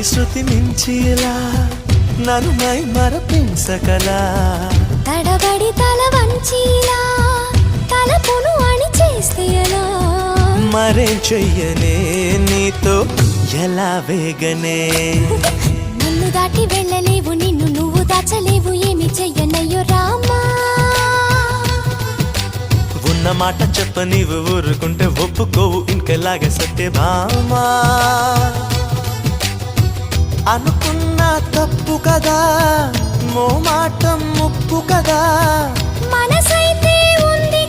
శృతి మించిలా నన్ను మై మరపించకలా తడబడి తల వంచిలా తలపును అని చేస్తే ఎలా మరేం చెయ్యనే నీతో ఎలా వేగనే నన్ను దాటి వెళ్ళలేవు నిన్ను నువ్వు దాచలేవు ఏమి చెయ్యనయ్యో రామా ఉన్న మాట చెప్ప నీవు ఊరుకుంటే ఒప్పుకోవు ఇంకలాగే సత్యభామా అనుకున్నా తప్పు కదా మో మాట ముప్పు కదా మనస